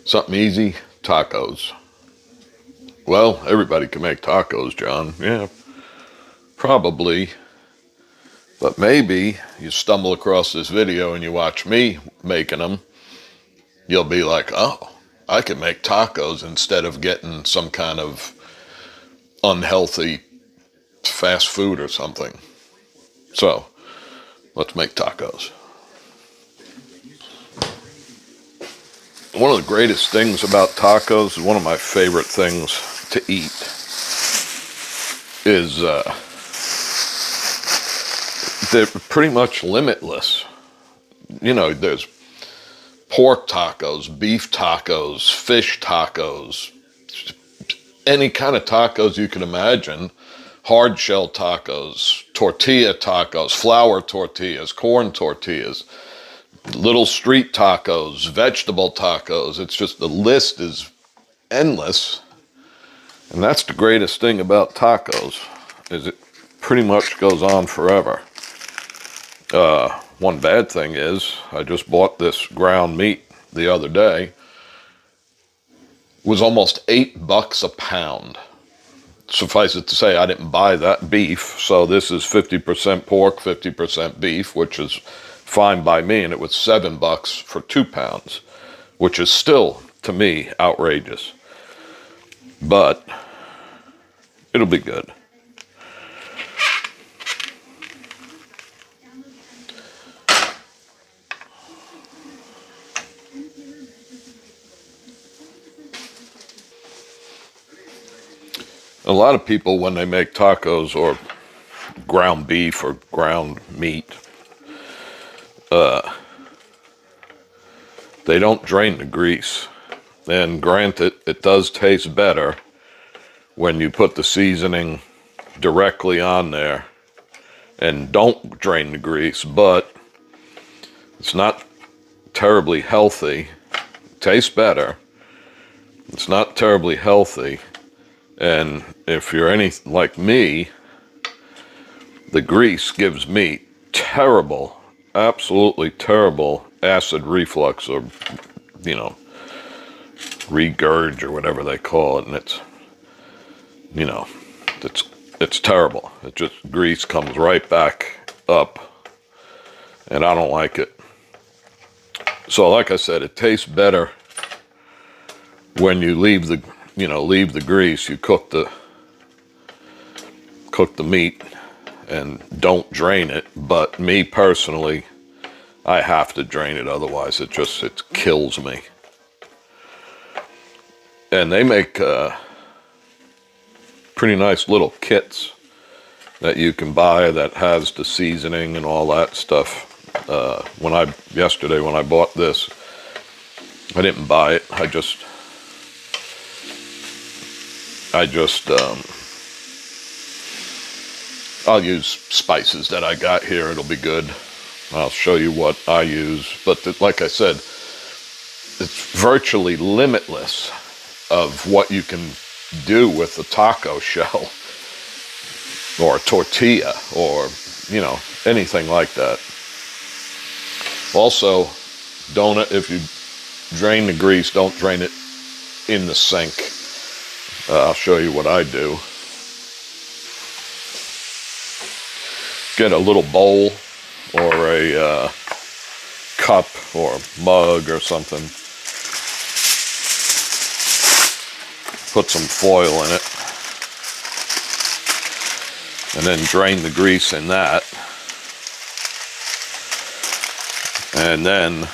Something easy, tacos. Well, everybody can make tacos, John. Yeah, probably. But maybe you stumble across this video and you watch me making them. You'll be like, oh, I can make tacos instead of getting some kind of unhealthy fast food or something. So, let's make tacos. One of the greatest things about tacos, one of my favorite things to eat, is they're pretty much limitless. You know, there's pork tacos, beef tacos, fish tacos, any kind of tacos you can imagine. Hard shell tacos, tortilla tacos, flour tortillas, corn tortillas, little street tacos, vegetable tacos. It's just, the list is endless. And that's the greatest thing about tacos, is it pretty much goes on forever. One bad thing is, I just bought this ground meat the other day. It was almost $8 a pound. Suffice it to say, I didn't buy that beef, so this is 50% pork, 50% beef, which is fine by me, and it was $7 for 2 pounds, which is still, to me, outrageous. But it'll be good. A lot of people, when they make tacos or ground beef or ground meat, they don't drain the grease. And granted, it does taste better when you put the seasoning directly on there and don't drain the grease, but it's not terribly healthy. It tastes better. It's not terribly healthy. And if you're anything like me, the grease gives me terrible, absolutely terrible acid reflux, or, you know, regurg or whatever they call it. And it's, you know, it's terrible. It just, grease comes right back up, and I don't like it. So like I said, it tastes better when you leave the grease. You cook the meat and don't drain it. But me personally, I have to drain it, otherwise it kills me. And they make pretty nice little kits that you can buy that has the seasoning and all that stuff. Yesterday when I bought this, I didn't buy it. I'll use spices that I got here. It'll be good. I'll show you what I use. But like I said, it's virtually limitless of what you can do with a taco shell or a tortilla, or, you know, anything like that. Also, if you drain the grease, don't drain it in the sink. I'll show you what I do. Get a little bowl or a cup or mug or something. Put some foil in it. And then drain the grease in that. And then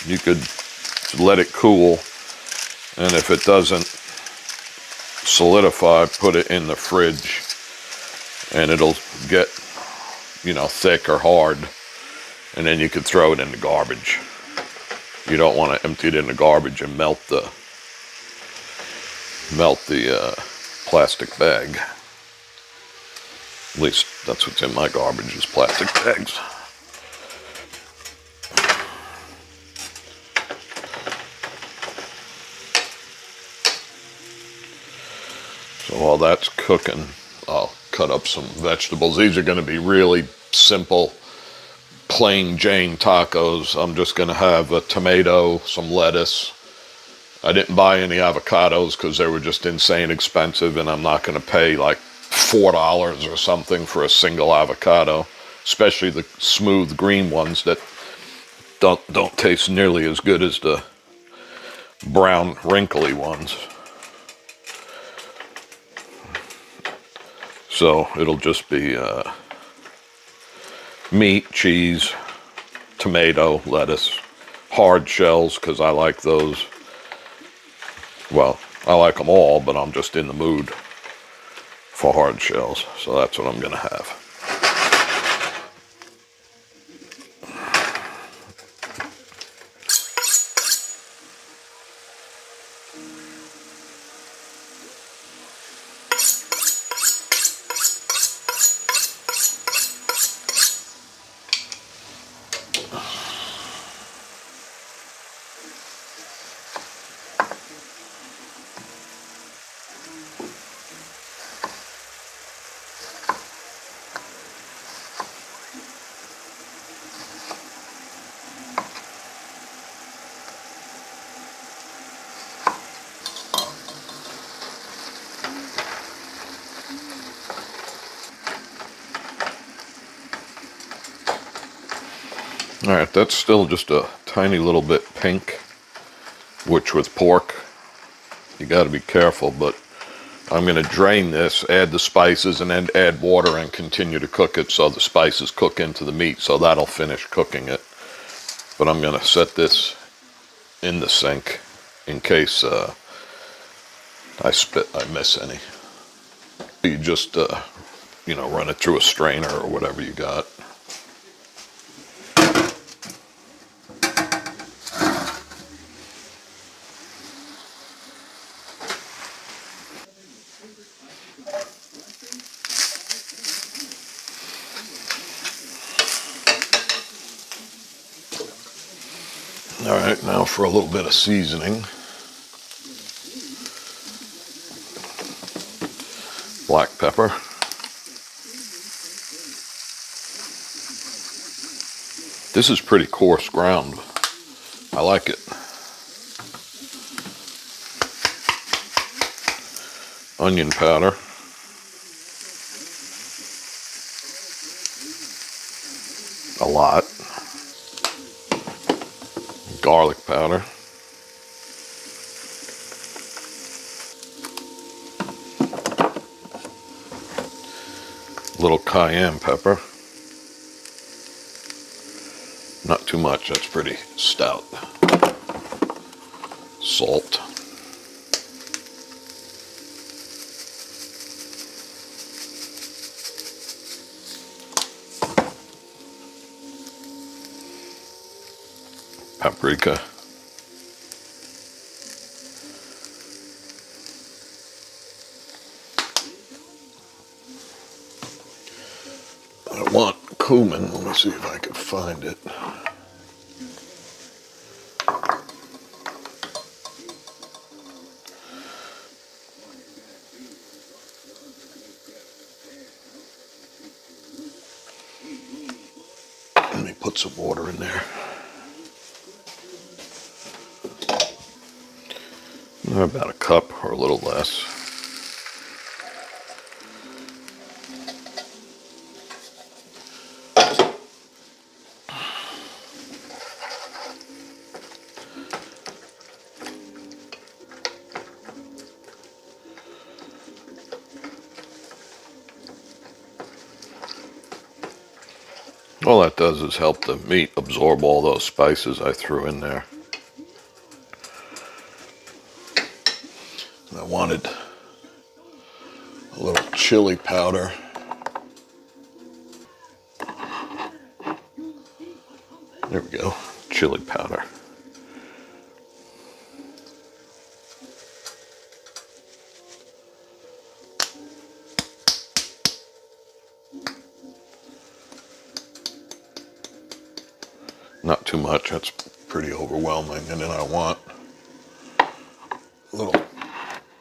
you could let it cool. And if it doesn't solidify, put it in the fridge. And it'll get, you know, thick or hard, and then you could throw it in the garbage. You don't want to empty it in the garbage and melt the plastic bag. At least that's what's in my garbage, is plastic bags. So while that's cooking, I'll cut up some vegetables. These are going to be really simple, plain Jane tacos. I'm just going to have a tomato, some lettuce, I didn't buy any avocados because they were just insane expensive, and I'm not going to pay like $4 or something for a single avocado, especially the smooth green ones that don't taste nearly as good as the brown wrinkly ones. So it'll just be meat, cheese, tomato, lettuce, hard shells, because I like those. Well, I like them all, but I'm just in the mood for hard shells, so that's what I'm going to have. All right, that's still just a tiny little bit pink, which with pork, you got to be careful, but I'm going to drain this, add the spices, and then add water and continue to cook it so the spices cook into the meat, so that'll finish cooking it. But I'm going to set this in the sink in case I miss any. You just, run it through a strainer or whatever you got. All right, now for a little bit of seasoning. Black pepper. This is pretty coarse ground. I like it. Onion powder. A lot. Garlic powder. Little cayenne pepper. Not too much, that's pretty stout. Salt. Paprika. I want cumin. Let me see if I can find it. Let me put some water in there. About a cup or a little less. All that does is help the meat absorb all those spices I threw in there. I wanted a little chili powder. There we go, chili powder. Not too much, that's pretty overwhelming. And then I want a little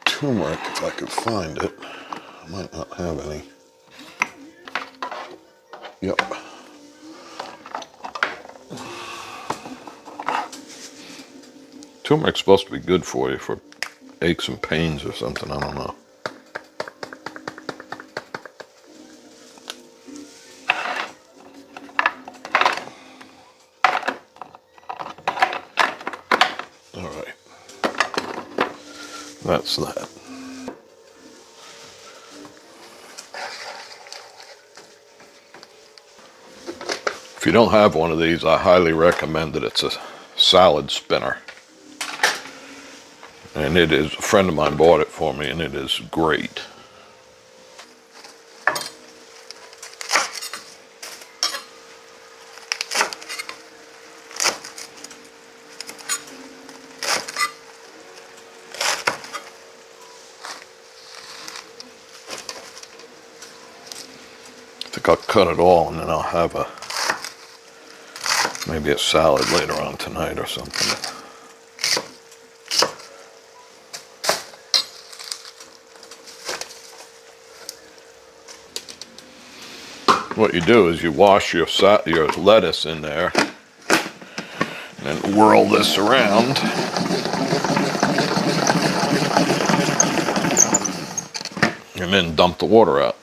turmeric if I could find it. I might not have any. Yep. Turmeric's supposed to be good for you for aches and pains or something, I don't know. All right, that's that. If you don't have one of these, I highly recommend it. It's a salad spinner. And it is, a friend of mine bought it for me, and it is great. I think I'll cut it all, and then I'll have maybe a salad later on tonight or something. What you do is you wash your lettuce in there and whirl this around. And then dump the water out.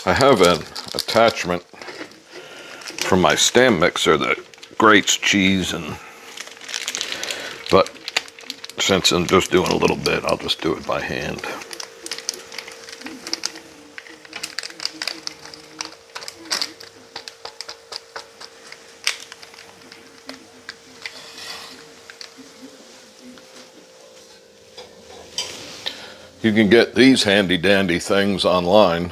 I have an attachment from my stand mixer that grates cheese, but since I'm just doing a little bit, I'll just do it by hand. You can get these handy dandy things online.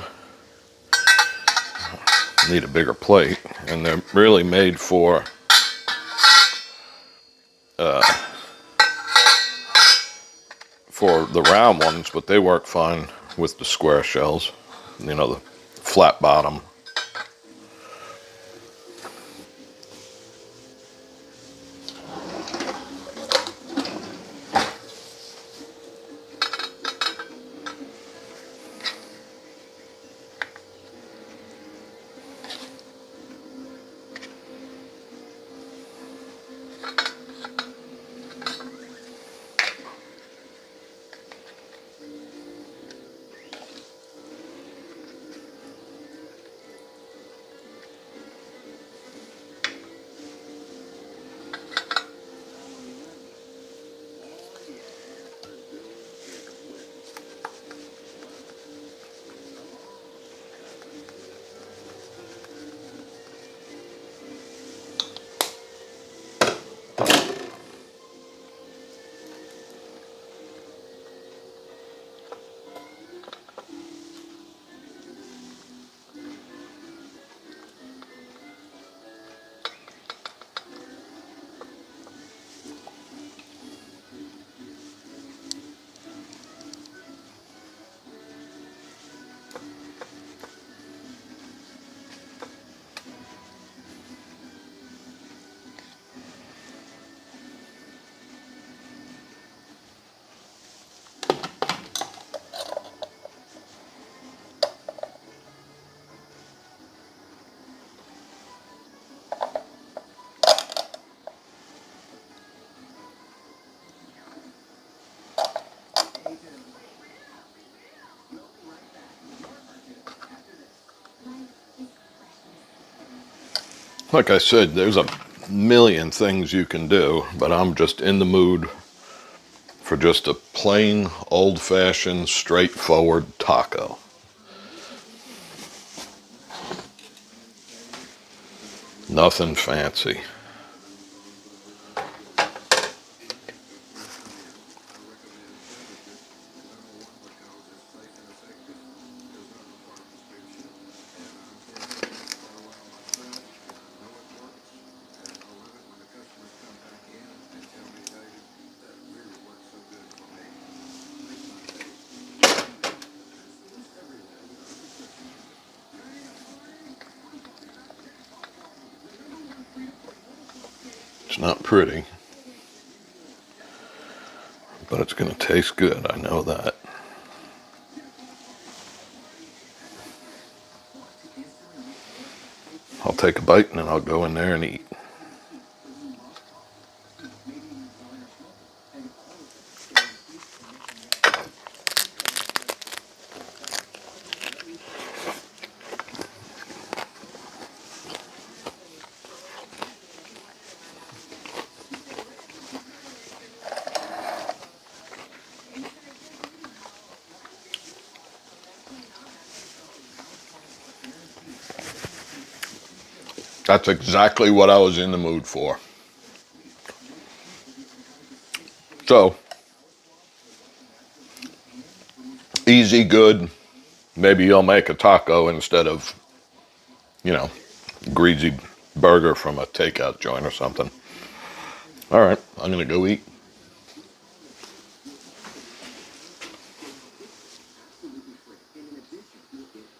Need a bigger plate, and they're really made for the round ones, but they work fine with the square shells, you know, the flat bottom. Like I said, there's a million things you can do, but I'm just in the mood for just a plain, old-fashioned, straightforward taco. Nothing fancy. It's not pretty, but it's going to taste good, I know that. take a bite and then I'll go in there and eat. That's exactly what I was in the mood for. So, easy, good. Maybe you'll make a taco instead of, you know, greasy burger from a takeout joint or something. All right, I'm going to go eat.